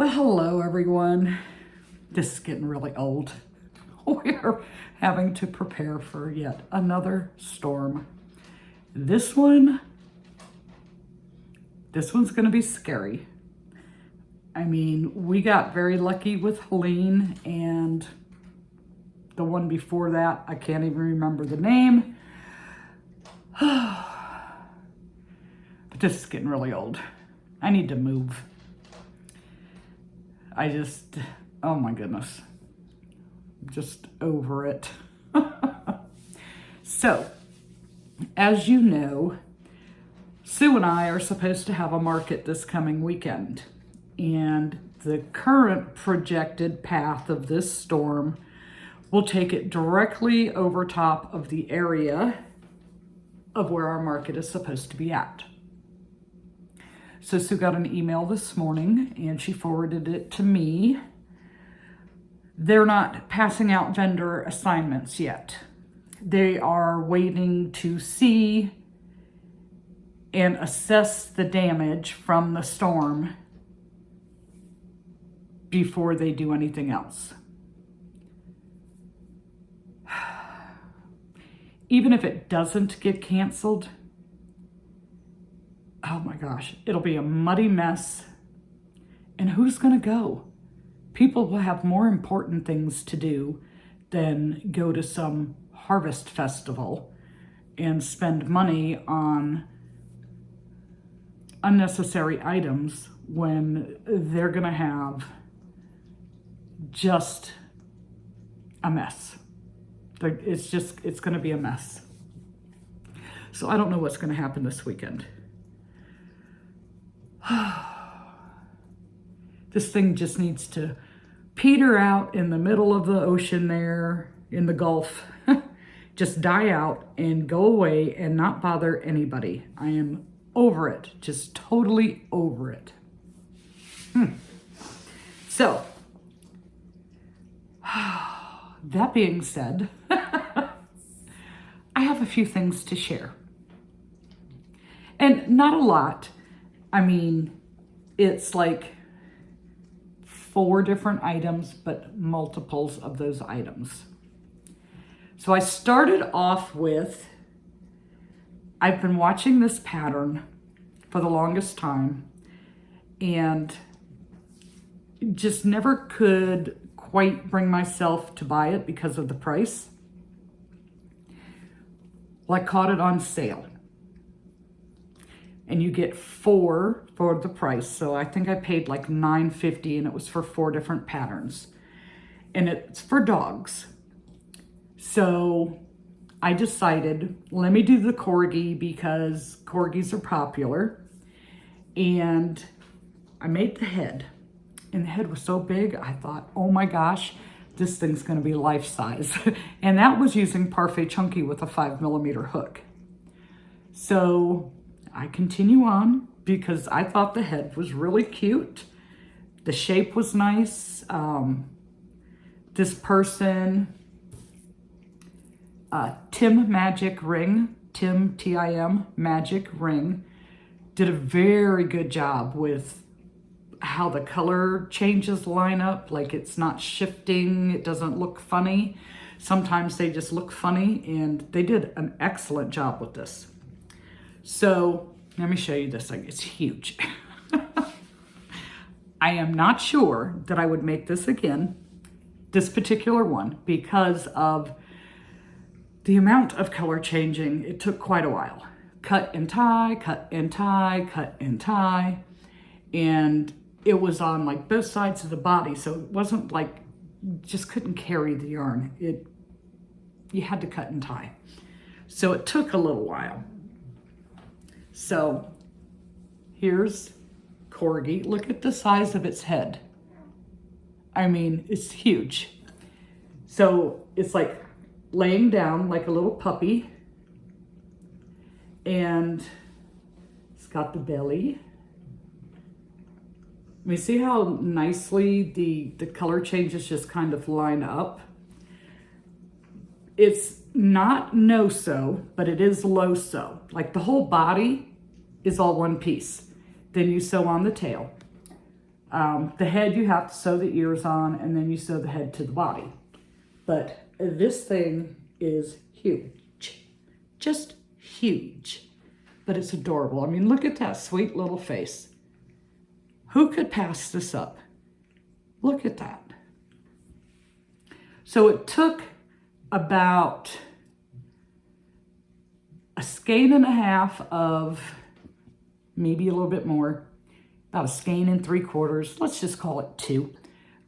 Well, hello everyone. This is getting really old. We're having to prepare for yet another storm. This one's gonna be scary. I mean, we got very lucky with Helene, and the one before that, I can't even remember the name. But this is getting really old. I need to move. Oh my goodness, just over it. So, as you know, Sue and I are supposed to have a market this coming weekend, and the current projected path of this storm will take it directly over top of the area of where our market is supposed to be at. So Sue got an email this morning and she forwarded it to me. They're not passing out vendor assignments yet. They are waiting to see and assess the damage from the storm before they do anything else. Even if it doesn't get canceled, oh my gosh, it'll be a muddy mess. And who's gonna go? People will have more important things to do than go to some harvest festival and spend money on unnecessary items when they're gonna have just a mess. It's gonna be a mess. So I don't know what's gonna happen this weekend. This thing just needs to peter out in the middle of the ocean there in the Gulf. Just die out and go away and not bother anybody. I am over it, just totally over it. So, that being said, I have a few things to share. And not a lot. I mean, it's like 4 different items, but multiples of those items. So I started off with, I've been watching this pattern for the longest time and just never could quite bring myself to buy it because of the price. Well, I caught it on sale. And you get 4 for the price. So I think I paid like $9.50 and it was for 4 different patterns. And it's for dogs. So I decided, let me do the corgi because corgis are popular. And I made the head. And the head was so big, I thought, oh my gosh, this thing's gonna be life size. And that was using Parfait Chunky with a 5mm hook. So I continue on because I thought the head was really cute. The shape was nice. This person, Tim Magic Ring, Tim, T-I-M, Magic Ring, did a very good job with how the color changes line up. Like it's not shifting, it doesn't look funny. Sometimes they just look funny, and they did an excellent job with this. So let me show you this thing. It's huge. I am not sure that I would make this again, this particular one, because of the amount of color changing. It took quite a while. Cut and tie, cut and tie, cut and tie. And it was on like both sides of the body. So it wasn't like, just couldn't carry the yarn. You had to cut and tie. So it took a little while. So here's corgi. Look at the size of its head. I mean, it's huge. So it's like laying down like a little puppy. And it's got the belly. We see how nicely the color changes just kind of line up. It's not no-sew, but it is low-sew. Like the whole body is all one piece. Then you sew on the tail. The head you have to sew the ears on, and then you sew the head to the body. But this thing is huge, just huge, but it's adorable. I mean, look at that sweet little face. Who could pass this up? Look at that. So it took about a skein and a half of, maybe a little bit more, about a skein and 3/4, let's just call it 2,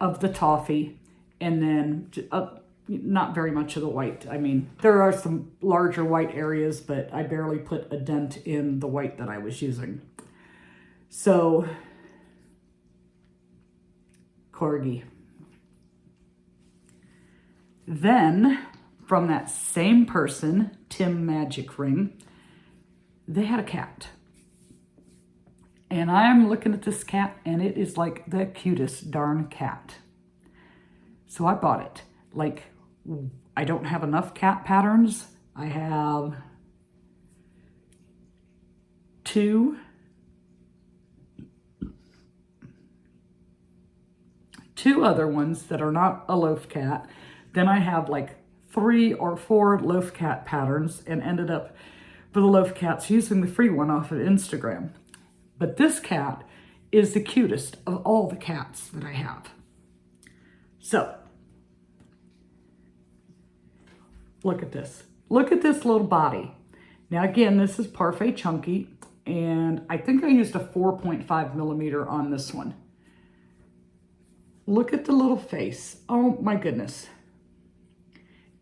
of the toffee, and then not very much of the white. I mean, there are some larger white areas, but I barely put a dent in the white that I was using. So, corgi. Then, from that same person, Tim Magic Ring, they had a cat. And I'm looking at this cat, and it is like the cutest darn cat. So I bought it. Like, I don't have enough cat patterns. I have 2 other ones that are not a loaf cat. Then I have like 3 or 4 loaf cat patterns, and ended up for the loaf cats using the free one off of Instagram. But this cat is the cutest of all the cats that I have. So, look at this. Look at this little body. Now again, this is Parfait Chunky, and I think I used a 4.5 millimeter on this one. Look at the little face. Oh my goodness.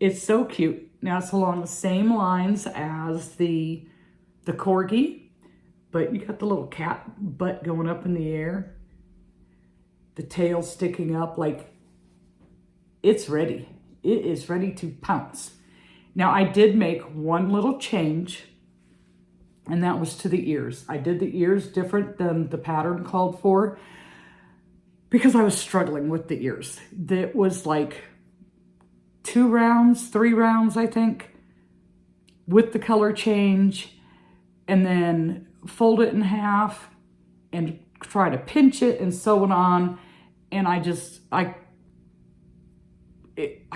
It's so cute. Now it's along the same lines as the corgi, but you got the little cat butt going up in the air, the tail sticking up, like it's ready. It is ready to pounce. Now I did make one little change, and that was to the ears. I did the ears different than the pattern called for because I was struggling with the ears. That was like 2 rounds, 3 rounds, I think, with the color change, and then fold it in half and try to pinch it and sew it on. And I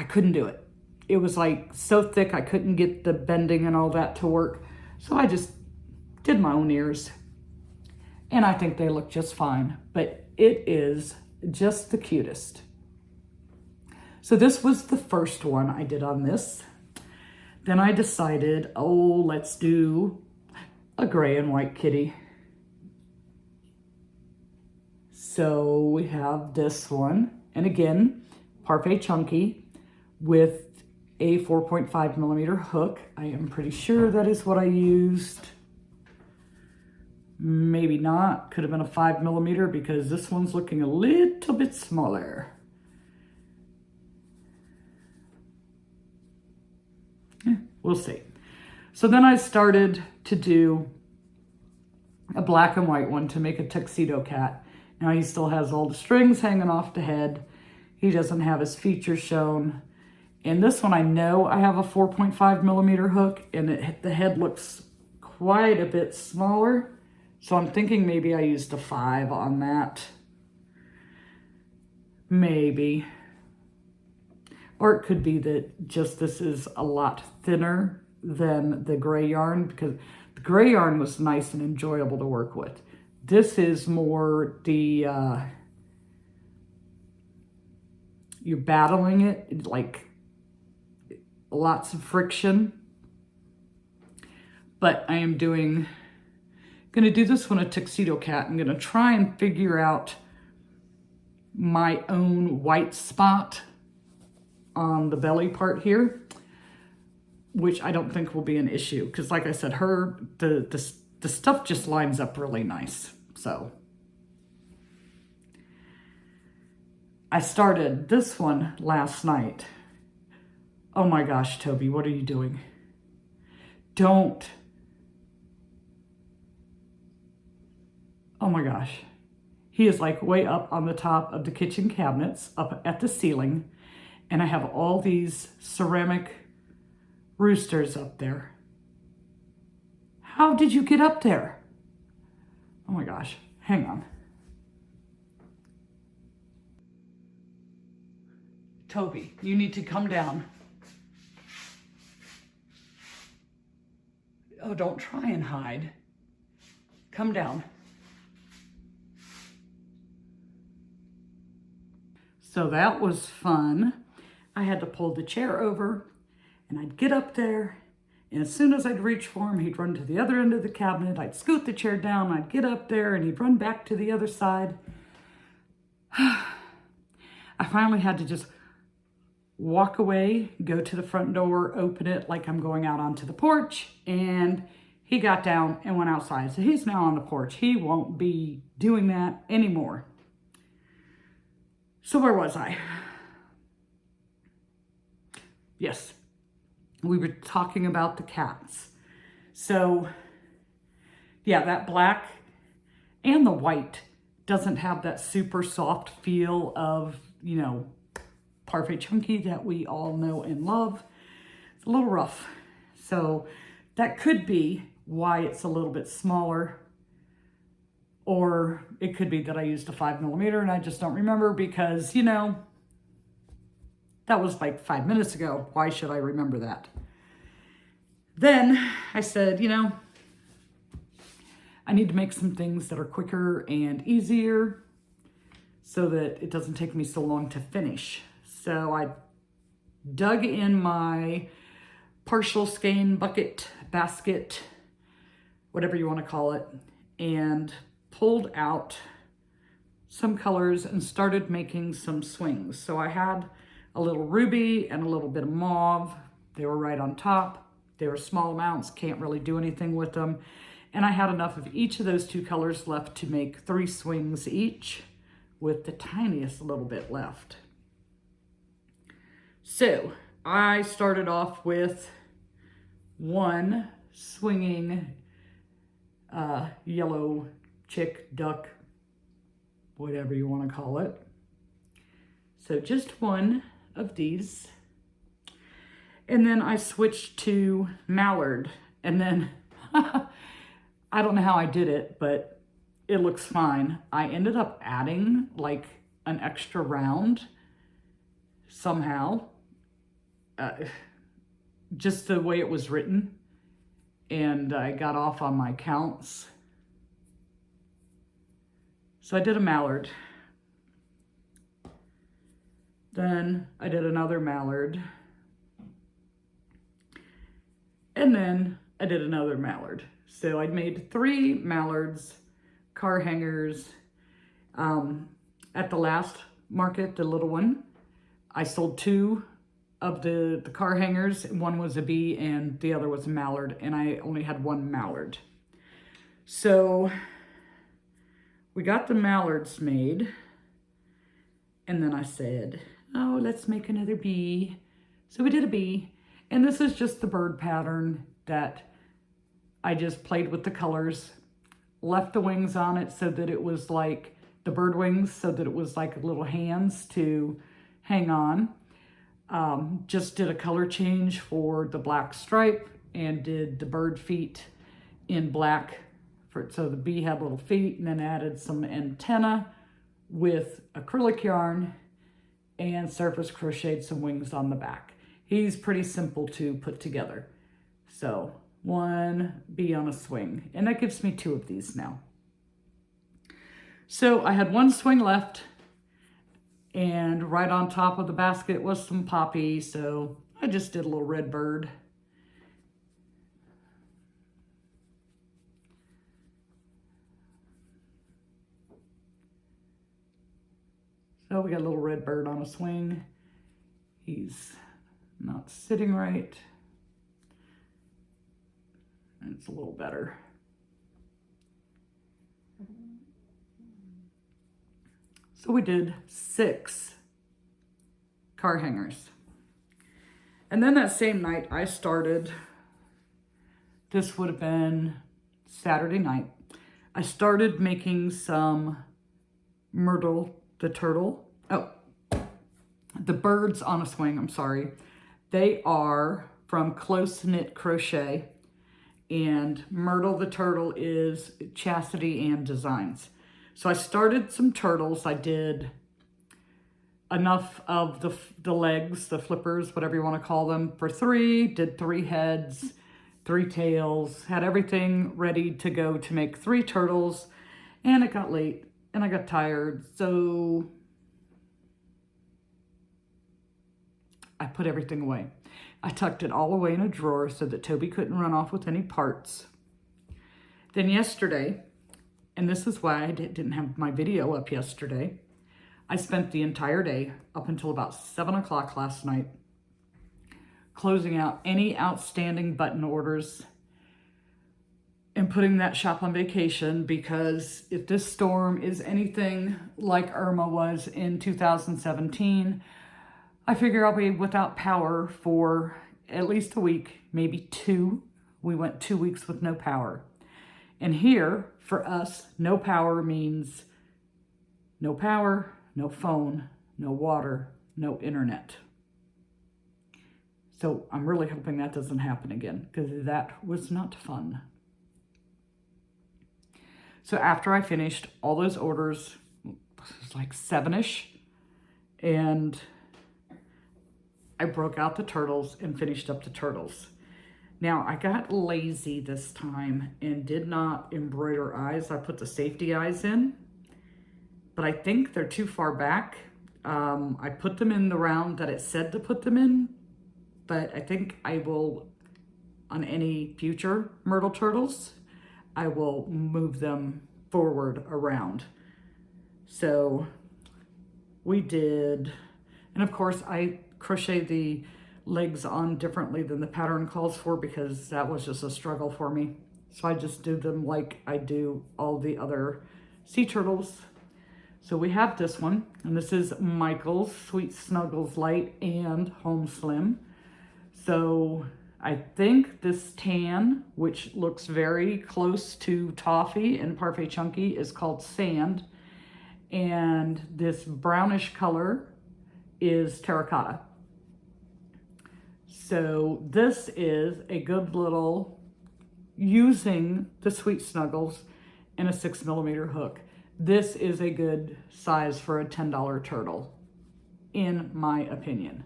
couldn't do it. It was like so thick, I couldn't get the bending and all that to work. So I just did my own ears, and I think they look just fine, but it is just the cutest. So this was the first one I did on this. Then I decided, oh, let's do a gray and white kitty. So we have this one, and again, Parfait Chunky with a 4.5 millimeter hook. I am pretty sure that is what I used. Maybe not, could have been a 5 millimeter because this one's looking a little bit smaller. We'll see. So then I started to do a black and white one to make a tuxedo cat. Now he still has all the strings hanging off the head. He doesn't have his features shown. And this one I know I have a 4.5 millimeter hook, and the head looks quite a bit smaller. So I'm thinking maybe I used a 5 on that. Maybe. Or it could be that just this is a lot thinner than the gray yarn, because the gray yarn was nice and enjoyable to work with. This is more the, you're battling it, like lots of friction. But I am going to do this one a tuxedo cat. I'm going to try and figure out my own white spot on the belly part here, which I don't think will be an issue, because like I said, the stuff just lines up really nice. So I started this one last night. Oh my gosh, Toby, what are you doing? Don't. Oh my gosh. He is like way up on the top of the kitchen cabinets, up at the ceiling. And I have all these ceramic roosters up there. How did you get up there? Oh my gosh, hang on. Toby, you need to come down. Oh, don't try and hide. Come down. So that was fun. I had to pull the chair over and I'd get up there, and as soon as I'd reach for him, he'd run to the other end of the cabinet. I'd scoot the chair down, I'd get up there, and he'd run back to the other side. I finally had to just walk away, go to the front door, open it like I'm going out onto the porch, and he got down and went outside. So he's now on the porch. He won't be doing that anymore. So where was I? Yes, we were talking about the cats. So yeah, that black and the white doesn't have that super soft feel of, you know, Parfait Chunky that we all know and love. It's a little rough. So that could be why it's a little bit smaller, or it could be that I used a 5mm and I just don't remember because, you know, that was like 5 minutes ago. Why should I remember that? Then I said, you know, I need to make some things that are quicker and easier so that it doesn't take me so long to finish. So I dug in my partial skein bucket, basket, whatever you want to call it, and pulled out some colors and started making some swings. So I had a little ruby and a little bit of mauve. They were right on top. They were small amounts, can't really do anything with them. And I had enough of each of those two colors left to make 3 swings each, with the tiniest little bit left. So I started off with one swinging yellow chick, duck, whatever you want to call it. So just one of these. And then I switched to mallard, and then I don't know how I did it, but it looks fine. I ended up adding like an extra round somehow, just the way it was written, and I got off on my counts. So I did a mallard. Then I did another mallard. And then I did another mallard. So I made 3 mallards, car hangers. At the last market, the little one, I sold 2 of the car hangers. One was a bee and the other was a mallard, and I only had 1 mallard. So we got the mallards made, and then I said, oh, let's make another bee. So we did a bee, and this is just the bird pattern that I just played with the colors, left the wings on it so that it was like the bird wings, so that it was like little hands to hang on. Just did a color change for the black stripe and did the bird feet in black. So the bee had little feet, and then added some antenna with acrylic yarn and surface crocheted some wings on the back. He's pretty simple to put together. So 1 bee on a swing, and that gives me 2 of these now. So I had 1 swing left, and right on top of the basket was some poppy, so I just did a little red bird. So we got a little red bird on a swing. He's not sitting right. It's a little better. So we did 6 car hangers. And then that same night I started, this would have been Saturday night, I started making some Myrtle the turtle. Oh, the birds on a swing, I'm sorry. They are from Close Knit Crochet, and Myrtle the turtle is Chastity and Designs. So I started some turtles. I did enough of the legs, the flippers, whatever you want to call them, for 3, did 3 heads, 3 tails, had everything ready to go to make 3 turtles, and it got late and I got tired, so I put everything away. I tucked it all away in a drawer so that Toby couldn't run off with any parts. Then yesterday, and this is why I didn't have my video up yesterday, I spent the entire day up until about 7 o'clock last night closing out any outstanding button orders and putting that shop on vacation, because if this storm is anything like Irma was in 2017, I figure I'll be without power for at least a week, maybe 2. We went 2 weeks with no power. And here, for us, no power means no power, no phone, no water, no internet. So I'm really hoping that doesn't happen again, because that was not fun. So after I finished all those orders, it was like 7-ish, and I broke out the turtles and finished up the turtles. Now, I got lazy this time and did not embroider eyes. I put the safety eyes in, but I think they're too far back. I put them in the round that it said to put them in, but I think I will, on any future Myrtle turtles, I will move them forward around. So we did, and of course I crochet the legs on differently than the pattern calls for, because that was just a struggle for me. So I just do them like I do all the other sea turtles. So we have this one, and this is Michael's Sweet Snuggles Light and Home Slim. So I think this tan, which looks very close to Toffee and Parfait Chunky, is called Sand. And this brownish color is Terracotta. So this is a good little, using the Sweet Snuggles and a 6mm hook. This is a good size for a $10 turtle, in my opinion.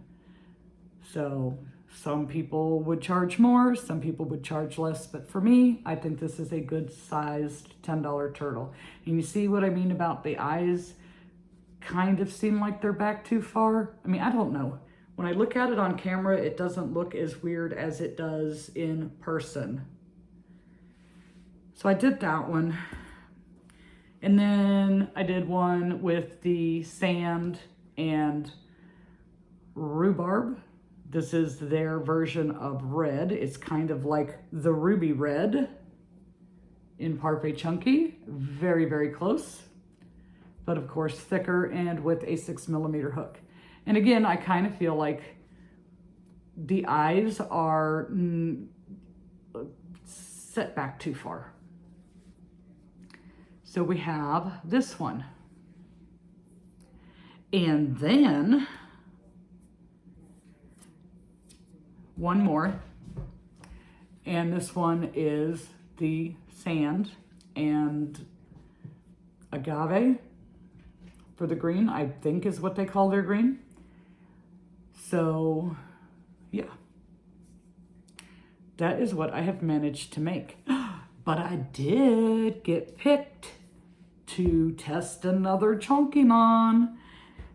So some people would charge more, some people would charge less, but for me, I think this is a good sized $10 turtle. And you see what I mean about the eyes kind of seem like they're back too far? I mean, I don't know. When I look at it on camera, it doesn't look as weird as it does in person. So I did that one. And then I did one with the Sand and Rhubarb. This is their version of red. It's kind of like the ruby red in Parfait Chunky. Very, very close. But of course thicker and with a 6mm hook. And again, I kind of feel like the eyes are set back too far. So we have this one. And then one more. And this one is the Sand and Agave for the green, I think is what they call their green. So yeah, that is what I have managed to make. But I did get picked to test another Chunkymon,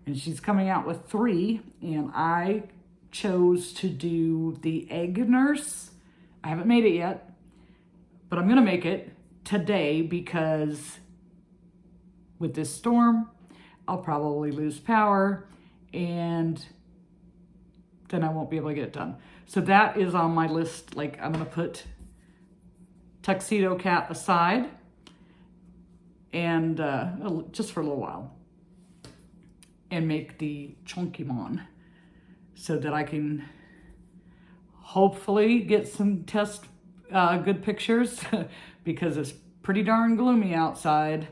and she's coming out with 3, and I chose to do the Egg Nurse. I haven't made it yet, but I'm gonna make it today, because with this storm, I'll probably lose power, and then I won't be able to get it done. So that is on my list. Like, I'm gonna put Tuxedo Cat aside, and just for a little while, and make the Chunkymon, so that I can hopefully get some test good pictures, because it's pretty darn gloomy outside,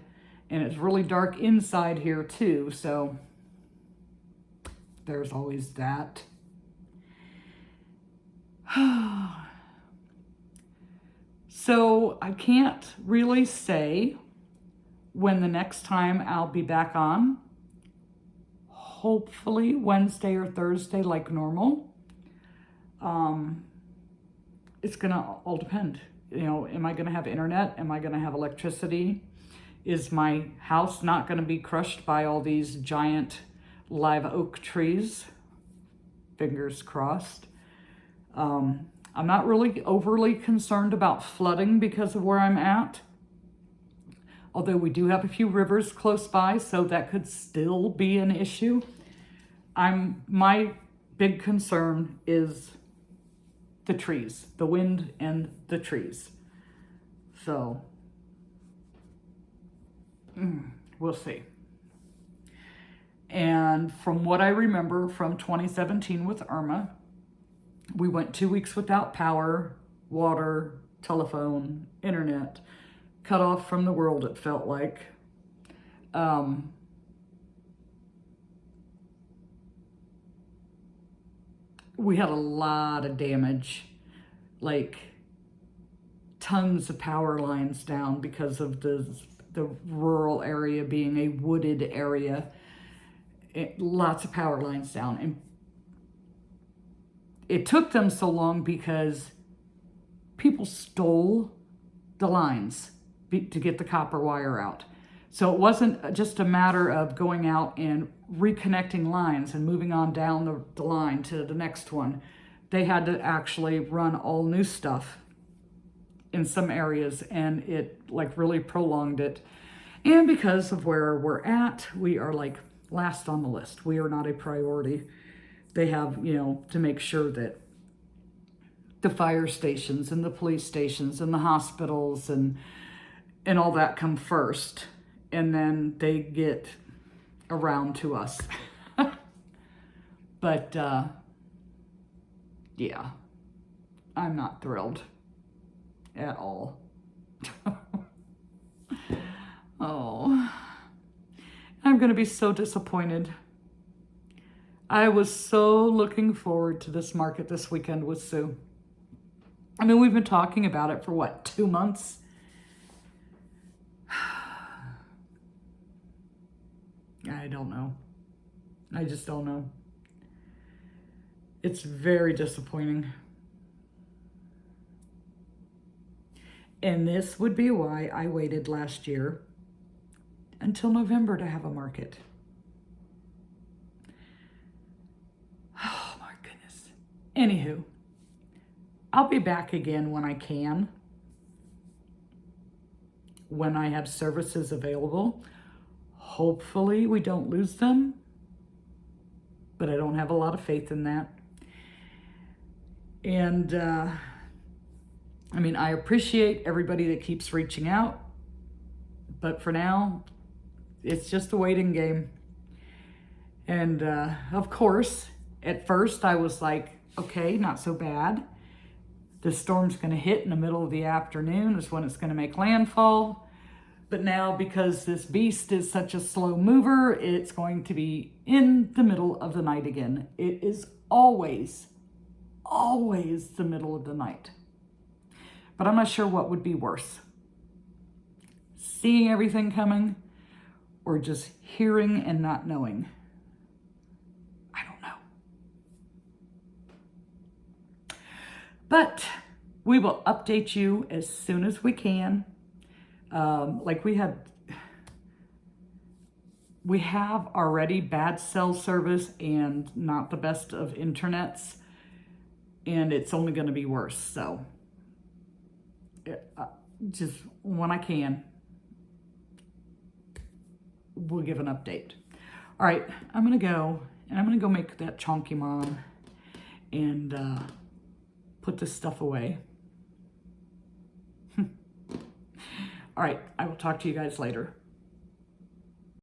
and it's really dark inside here too, so there's always that. So I can't really say when the next time I'll be back on. hopefully Wednesday or Thursday like normal. It's gonna all depend. You know, am I gonna have internet? Am I gonna have electricity? Is my house not gonna be crushed by all these giant live oak trees? Fingers crossed. I'm not really overly concerned about flooding because of where I'm at. Although we do have a few rivers close by, so that could still be an issue. My big concern is the trees, the wind and the trees. So, we'll see. And from what I remember from 2017 with Irma, we went 2 weeks without power, water, telephone, internet, cut off from the world, it felt like. We had a lot of damage, like tons of power lines down because of the rural area being a wooded area. Lots of power lines down. And it took them so long because people stole the lines to get the copper wire out. So it wasn't just a matter of going out and reconnecting lines and moving on down the line to the next one. They had to actually run all new stuff in some areas, and it like really prolonged it. And because of where we're at, we are like last on the list. We are not a priority. They have, you know, to make sure that the fire stations and the police stations and the hospitals and all that come first, and then they get around to us. But yeah, I'm not thrilled at all. Oh, I'm gonna be so disappointed. I was so looking forward to this market this weekend with Sue. I mean, we've been talking about it for what, 2 months? I don't know. I just don't know. It's very disappointing. And this would be why I waited last year until November to have a market. Oh my goodness. Anywho, I'll be back again when I can, when I have services available. Hopefully we don't lose them, but I don't have a lot of faith in that. And I mean, I appreciate everybody that keeps reaching out, but for now, it's just a waiting game. And of course, at first I was like, okay, not so bad. The storm's gonna hit in the middle of the afternoon is when it's gonna make landfall. But now, because this beast is such a slow mover, it's going to be in the middle of the night again. It is always the middle of the night. But I'm not sure what would be worse. Seeing everything coming or just hearing and not knowing. I don't know. But we will update you as soon as we can. Like we have already bad cell service and not the best of internets, and it's only going to be worse. So just when I can, we'll give an update. All right, I'm going to go, and I'm going to go make that chonky mom and put this stuff away. All right, I will talk to you guys later.